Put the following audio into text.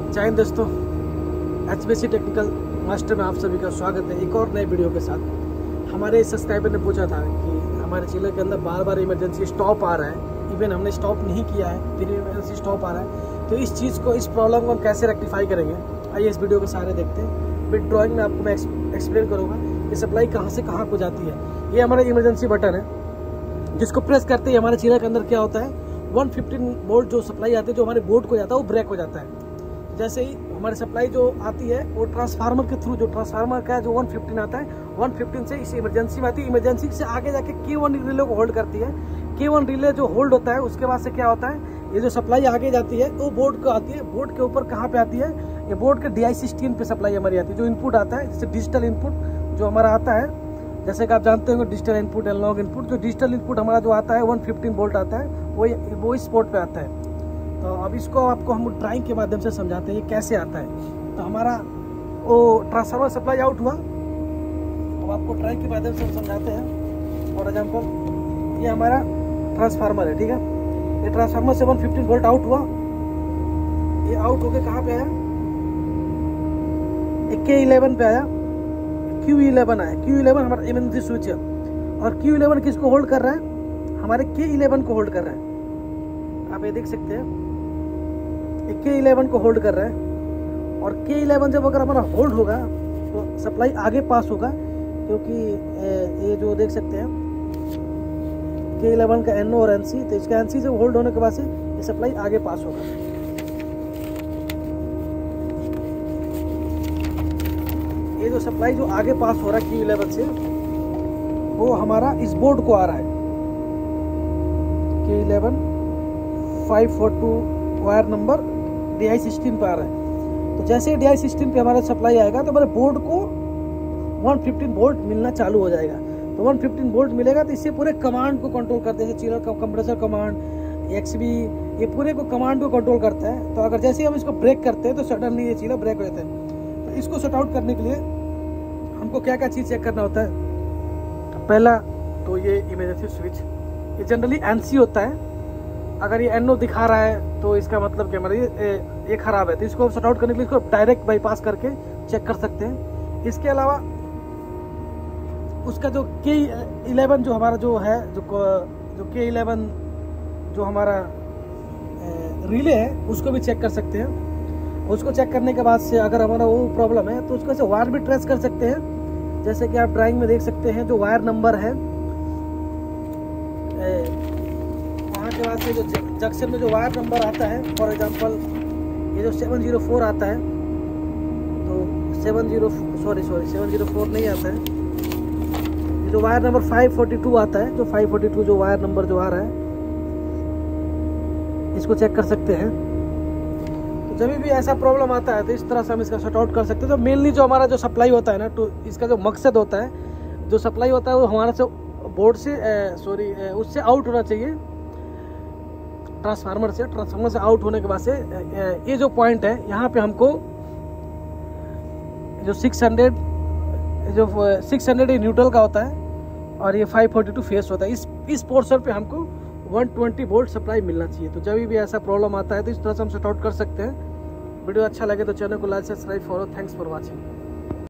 जय हिंद दोस्तों, HBC technical master में आप सभी का स्वागत है एक और नए वीडियो के साथ। हमारे सब्सक्राइबर ने पूछा था कि हमारे जिले के अंदर बार बार इमरजेंसी स्टॉप आ रहा है, इवन हमने स्टॉप नहीं किया है फिर इमरजेंसी स्टॉप आ रहा है। तो इस चीज़ को, इस प्रॉब्लम को हम कैसे रेक्टिफाई करेंगे, आइए इस वीडियो को सारे देखते हैं। विद ड्राइंग में आपको मैं एक्सप्लेन करूँगा कि सप्लाई कहाँ से कहाँ को जाती है। ये हमारा इमरजेंसी बटन है, जिसको प्रेस करते ही हमारे जिले के अंदर क्या होता है, 115 वोल्ट जो सप्लाई आती है, जो हमारे बोर्ड को जाता है वो ब्रेक हो जाता है। जैसे ही हमारी सप्लाई जो आती है वो ट्रांसफार्मर के थ्रू, जो ट्रांसफार्मर का जो 115 आता है, 115 से इस इमरजेंसी में आती है। इमरजेंसी से आगे जाके K1 रिले को होल्ड करती है। K1 रिले जो होल्ड होता है, उसके बाद से क्या होता है, ये जो सप्लाई आगे जाती है वो बोर्ड को आती है। बोर्ड के ऊपर कहाँ पे आती है, ये बोर्ड के DI16 पे सप्लाई हमारी आती है। जो इनपुट आता है, जैसे डिजिटल इनपुट जो हमारा आता है, जैसे कि आप जानते होंगे डिजिटल इनपुट, एनालॉग इनपुट। जो डिजिटल इनपुट हमारा जो आता है 115 वोल्ट आता है, वो इस पोर्ट पे आता है। तो अब इसको आपको हम ड्राइंग के माध्यम से समझाते हैं ये कैसे आता है। तो हमारा वो ट्रांसफार्मर सप्लाई आउट हुआ, अब आपको ड्राइंग के माध्यम से हम समझाते हैं। फॉर एग्जांपल ये हमारा ट्रांसफार्मर है, ठीक है। ये ट्रांसफार्मर से 115 वोल्ट आउट हुआ, ये आउट होके कहाँ पे आया, K11 पे आया, Q11 आया। Q11 हमारा इमरजेंसी स्विच है, और Q11 किसको होल्ड कर रहा है, हमारे K11 को होल्ड कर रहा है। आप ये देख सकते हैं, K11 को होल्ड कर रहा है। और K11 जब अगर हमारा होल्ड होगा तो सप्लाई आगे पास होगा, क्योंकि ये जो देख सकते हैं K11 का NO और NC, तो इसका NC जब होल्ड होने के बाद से ये सप्लाई आगे पास होगा। ये जो सप्लाई जो आगे पास हो रहा है K11 से, वो हमारा इस बोर्ड को आ रहा है। K11 542 वायर नंबर DI16 पे आ रहा है। तो जैसे DI16 पे हमारा सप्लाई आएगा तो हमारे बोर्ड को 115 वोल्ट मिलना चालू हो जाएगा। तो 115 वोल्ट मिलेगा तो इससे पूरे कमांड को कंट्रोल करते हैं, चिलर का कंप्रेसर कमांड, XB, ये पूरे को कमांड को कंट्रोल करता है। तो अगर जैसे ही हम इसको ब्रेक करते हैं तो सडनली ये चिलर ब्रेक हो जाता है। तो इसको शट आउट करने के लिए हमको क्या क्या चीज़ चेक करना होता है। पहला तो ये इमरजेंसी स्विच, ये जनरली NC होता है। अगर ये NO दिखा रहा है तो इसका मतलब क्या, हमारा ये खराब है। तो इसको शट आउट करने के लिए इसको डायरेक्ट बाईपास करके चेक कर सकते हैं। इसके अलावा उसका जो K11 जो हमारा जो है, जो K11 जो हमारा रिले है, उसको भी चेक कर सकते हैं। उसको चेक करने के बाद से अगर हमारा वो प्रॉब्लम है तो उसको से वायर भी ट्रेस कर सकते हैं। जैसे कि आप ड्राइंग में देख सकते हैं, जो वायर नंबर है वहाँ के बाद से जो जंक्शन में जो वायर नंबर आता है, फॉर एग्जांपल ये जो 704 आता है, तो 704 नहीं आता है। ये जो वायर नंबर 542 आता है, जो 542 जो वायर नंबर जो आ रहा है, इसको चेक कर सकते हैं। तो जब भी ऐसा प्रॉब्लम आता है तो इस तरह से हम इसका शट आउट कर सकते हैं। तो मेनली जो हमारा जो सप्लाई होता है ना, तो इसका जो मकसद होता है, जो सप्लाई होता है वो हमारा से बोर्ड से उससे आउट होना चाहिए, ट्रांसफार्मर से आउट होने के बाद से ये जो पॉइंट है, यहाँ पे हमको जो 600 न्यूट्रल का होता है और ये 542 फेस होता है। इस पोर्शन पे हमको 120 वोल्ट सप्लाई मिलना चाहिए। तो जब भी ऐसा प्रॉब्लम आता है तो इस तरह से हम शट आउट कर सकते हैं। वीडियो अच्छा लगे तो चैनल को like, subscribe, follow. Thanks for watching.